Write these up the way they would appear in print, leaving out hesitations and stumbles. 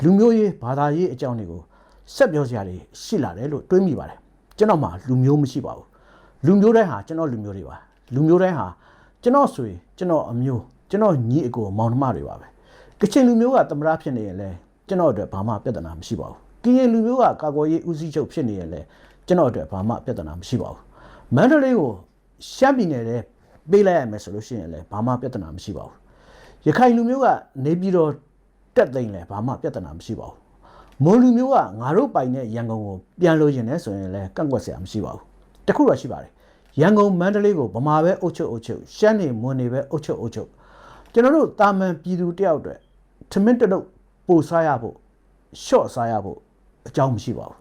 လူမျိုးရေးဘာသာရေးအကြောင်းတွေကိုဆက်ပြောစရာတွေရှိလာတယ်လို့တွေးမိပါတယ်ကျွန်တော်မှလူမျိုးမရှိပါဘူးလူမျိုးတိုင်းဟာကျွန်တော်လူမျိုးတွေပါလူမျိုးတိုင်းဟာကျွန်တော်ဆိုရင်ကျွန်တော်အမျိုးကျွန်တော်ညီအကိုမောင်နှမတွေပါပဲကချင်လူမျိုးကသမ္မတဖြစ်နေရင်လဲကျွန်တော်အတွက်ဘာမှပြဿနာမရှိပါဘူးကရင်လူမျိုးကကာကွယ်ရေးဦးစီးချုပ်ဖြစ်နေရင်လဲကျွန်တော်အတွက်ဘာမှပြဿနာမရှိပါဘူးမန္တလေးကိုရှမ်းပြည်နယ်ထဲပေးလိုက်ရမယ်ဆိုလို့ရှိရင်လဲဘာမှပြဿနာမရှိပါဘူးရခိုင်လူမျိုးကနေပြည်တော်တက်သိမ်းလဲဘာမှပြဿနာမရှိပါဘူးမွန်လူမျိုးကငါတို့ပိုင်တဲ့ရန်ကုန်ကိုပြန်လို့ရင်လဲဆိုရင်လဲကန့်ကွက်စရာမရှိပါဘူးတခုတော့ရှိပါတယ်ရန်ကုန်မန္တလေးကိုဗမာပဲအုပ်ချုပ်ရှမ်းနေမွန်နေပဲအုပ်ချုပ်ကျွန်တော်တို့တာမန်ပြည်သူတယောက်အတွက်ထမင်းတလုပ်ပို့စားရဖို့ရှော့စားရဖို့အကြောင်းမရှိပါဘူး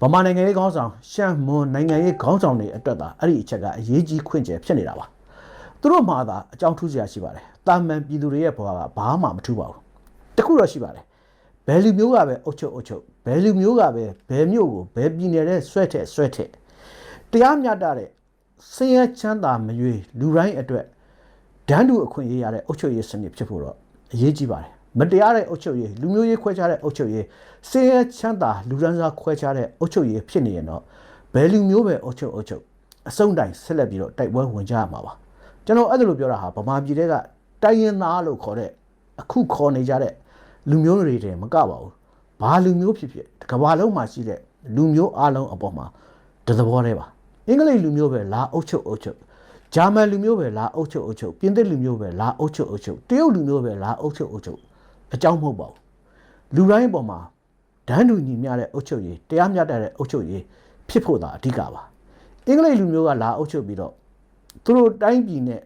ဗမာနိုင်ငံရေးခေါင်းဆောင်ရှမ်းမွန်နိုင်ငံရေးခေါင်းဆောင်တွေအတွက်သာအဲ့ဒီအချက်ကအရေးကြီးခွင့်ကျယ်ဖြစ်နေတာပါသူတို့မှသာအကြောင်းထူးစရာရှိပါတယ်တာမန်ပြည်သူတွေရဲ့ဘဝကဘာမှမထူးပါဘူးတခုတော့ရှိပါတယ်ဘယ်လူမျိုးကပဲအုပ်ချုပ်ဘယ်လူမျိုးကပဲဘယ်မြို့ကိုဘယ်ပြည်နယ်နဲ့ဆွဲထက်တရားမျှတတဲ့ဆင်းရဲချမ်းသာမရွေးလူတိုင်းအတွက်ဒန်းတူအခွင့်အရေးရတဲ့အုပ်ချုပ်ရေးစနစ်ဖြစ်ဖို့တော့အရေးကြီးပါတယ်မတရားတဲ့အုပ်ချုပ်ရေးလူမျိုးရေးခွဲခြားတဲ့အုပ်ချုပ်ရေးဆင်းရဲချမ်းသာလူဒန်းစားခွဲခြားတဲ့အုပ်ချုပ်ရေးဖြစ်နေရင်တော့ဘယ်လူမျိုးပဲအုပ်ချုပ်အစုံတိုင်ဆက်လက်ပြီးတော့တိုက်ပွဲဝင်ကြရမှာပါကျွန်တော်အဲ့ဒါလိုပြောတာဟာဗမာပြည်တွေကတိုင်းရင်းသားလို့ခေါ်တဲ့အခုခေါ်နေကြတဲ့လူမျိုးတွေတည်းမကပါဘူးဘာလူမျိုးဖြစ်ကမ္ဘာလုံးမှာရှိတဲ့လူမျိုးအလုံးအပေါ်မှာတသဘောတည်းပါအင်္ဂလိပ်လူမျိုးပဲလာအုပ်ချုပ်ဂျာမန်လူမျိုးပဲလာအုပ်ချုပ်ပြင်သစ်လူမျိုးပဲလာအုပ်ချုပ်တရုတ်လူမျိုးပဲလာအုပ်ချုပ်အကြောင်းမဟုတ်ပါဘူးလူတိုင်းအပေါ်မှာဒန်းတူညီမျှတဲ့အုပ်ချုပ်ရေးတရားမျှတတဲ့အုပ်ချုပ်ရေးဖြစ်ဖို့သာအဓိကပါအင်္ဂလိပ်လူမျိုးကလာအုပ်ချုပ်ပြီးတော့သူတို့တိုင်းပြည်နဲ့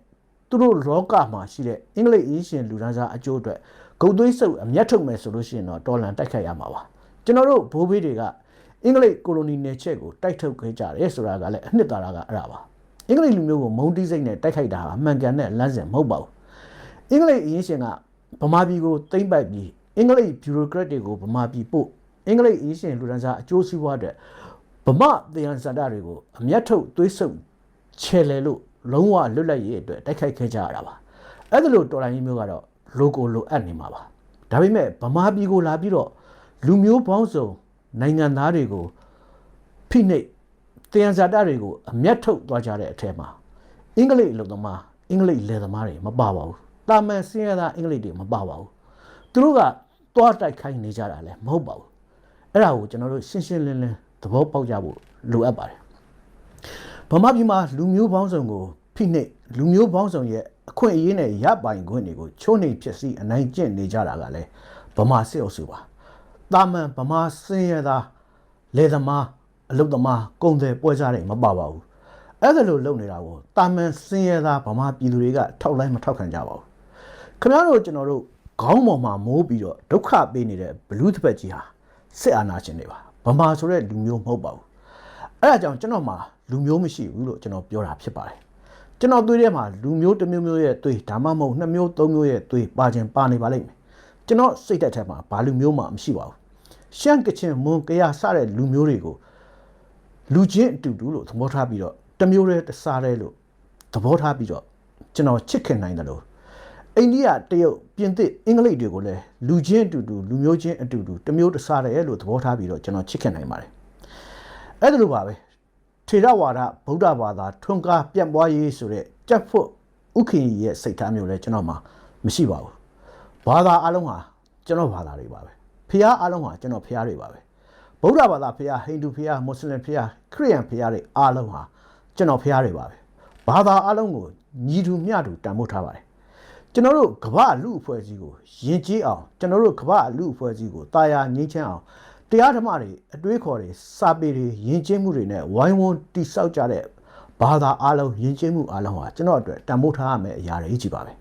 သူတို့လောကမှာရှိတဲ့အင်္ဂလိပ်အင်းရှင်လူဒန်းစားအကျိုးအတွက်ဂုတ်သွေးစုပ်အမျက်ထုတ်မယ်ဆိုလို့ရှိရင်တော့တော်လန်တိုက်ခိုက်ရမှာပါကျွန်တော်တို့ဘိုးဘေးတွေကအင်္ဂလိပ်ကိုလိုနီနယ်ချက်ကိုတိုက်ထုတ်ခဲ့ကြတယ်ဆိုတာကလည်းအနှစ်သာရကအဲ့ဒါပါအင်္ဂလိပ်လူမျိုးကိုမုံတီးစိတ်နဲ့တိုက်ခိုက်တာဟာအမှန်ကန်တဲ့လမ်းစဉ်မဟုတ်ပါဘူးအင်္ဂလိပ်အင်းရှင်ကဗမာပြည်ကိုသိမ့်ပိုက်ပြီးအင်္ဂလိပ်ဘျူရိုကရက်တွေကိုဗမာပြည်ပို့အင်္ဂလိပ်အင်းရှင်လူဒန်းစားအကျိုးစီးပွားတဲ့ဗမာသေယံစန္ဒတွေကိုအမျက်ထုတ်သွေးဆုပ်ချဲလဲလို့လုံးဝလွတ်လပ်ရေးအတွက်တိုက်ခိုက်ခဲ့ကြရတာပါအဲ့ဒါလို့တော်လိုင်းမျိုးကတော့လိုကိုလိုအပ်နေမှာပါဒါပေမဲ့ဗမာပြည်ကိုလာပြီးတော့လူမျိုးပေါင်းစုံနိုင်ငံသားတွေကိုဖိနှိပ်သေယံစန္ဒတွေကိုအမျက်ထုတ်သွားကြတဲ့အထက်မှာအင်္ဂလိပ်လူသမားအင်္ဂလိပ်လယ်သမားတွေမပါပါဘူးတာမန်စင်းရသားအင်္ဂလိပ်တွေမပါပါဘူးသူတို့ကသွားတိုက်ခိုင်းနေကြတာလည်းမဟုတ်ပါဘူးအဲ့ဒါကိုကျွန်တော်တို့ရှင်းရှင်းလင်းလင်းသဘောပေါက်ကြဖို့လိုအပ်ပါတယ်ဗမာပြည်မှာလူမျိုးပေါင်းစုံကိုဖိနှိပ်လူမျိုးပေါင်းစုံရဲ့အခွင့်အရေးနဲ့ရပိုင်ခွင့်တွေကိုချိုးနှိမ်ဖြစ်စီအနိုင်ကျင့်နေကြတာကလည်းဗမာစစ်အုပ်စုပါတာမန်ဗမာစင်းရသားလယ်သမားအလုပ်သမားကုန်သည်ပွဲစားတွေမပါပါဘူးအဲ့ဒါလိုလုပ်နေတာကိုတာမန်စင်းရသားဗမာပြည်သူတွေကထောက်လိုက်မထောက်ခံကြပါဘူးခင်ဗျားတို့ကျွန်တော်တို့ခေါင်းပေါ်မှာမိုးပြီးတော့ဒုက္ခပေးနေတဲ့ဘလူးတစ်ဖက်ကြီးဟာစစ်အာဏာရှင်တွေပါဗမာဆိုတဲ့လူမျိုးမဟုတ်ပါဘူးအဲ့ဒါကြောင့်ကျွန်တော်မှာလူမျိုးမရှိဘူးလို့ကျွန်တော်ပြောတာဖြစ်ပါတယ်ကျွန်တော်သွေးထဲမှာလူမျိုးတစ်မျိုးမျိုးရဲ့သွေးဒါမှမဟုတ်နှစ်မျိုးသုံးမျိုးရဲ့သွေးပါခြင်းပါနေပါလိမ့်မယ်ကျွန်တော်စိတ်သက်ထဲမှာဘာလူမျိုးမှမရှိပါဘူးရှမ်းကချင်မွန်ကရစတဲ့လူမျိုးတွေကိုလူချင်းအတူတူလို့သဘောထားပြီးတော့တစ်မျိုးတည်းတစားတည်းလို့သဘောထားပြီးတော့ကျွန်တော်ချစ်ခင်နိုင်တယ်လို့အိန္ဒိယတရုတ်ပြင်သစ်အင်္ဂလိပ်တွေကိုလည်းလူချင်းအတူတူလူမျိုးချင်းအတူတူတစ်မျိုးတစားတည်းလို့သဘောထားပြီးတော့ကျွန်တော်ချစ်ခင်နိုင်ပါတယ်အဲ့ဒါလိုပါပဲထေရဝါဒဗုဒ္ဓဘာသာထွန်းကားပြန့်ပွားရေးဆိုတဲ့ကြက်ဖို့ဥခင်ကြီးရဲ့စိတ်ထားမျိုးလည်းကျွန်တော်မှာမရှိပါဘူးဘာသာအလုံးဟာကျွန်တော်ဘာသာတွေပါပဲဖျားအလုံးဟာကျွန်တော်ဖျားတွေပါပဲဗုဒ္ဓဘာသာဖျားဟိန္ဒူဖျားမွတ်စလင်ဖျားခရစ်ယာန်ဖျားတွေအားလုံးဟာကျွန်တော်ဖျားတွေပါပဲဘာသာအလုံးကိုညီတူမျှတူတန်ဖိုးထားပါတယ်ကျွန်တော်တို့ကမ္ဘာလူအဖွဲ့အစည်းကိုယဉ်ကျေးအောင်ကျွန်တော်တို့ကမ္ဘာလူအဖွဲ့အစည်းကိုတာယာငြိမ်းချမ်းအောင်တရားဓမ္မတွေအတွေးခေါ်တွေစာပေတွေယဉ်ကျေးမှုတွေနဲ့ဝိုင်းဝန်းတိဆောက်ကြတဲ့ဘာသာအလုံးယဉ်ကျေးမှုအလုံးဟာကျွန်တော်အတွက်တန်ဖိုးထားရမယ့်အရာတွေကြီးပါပဲ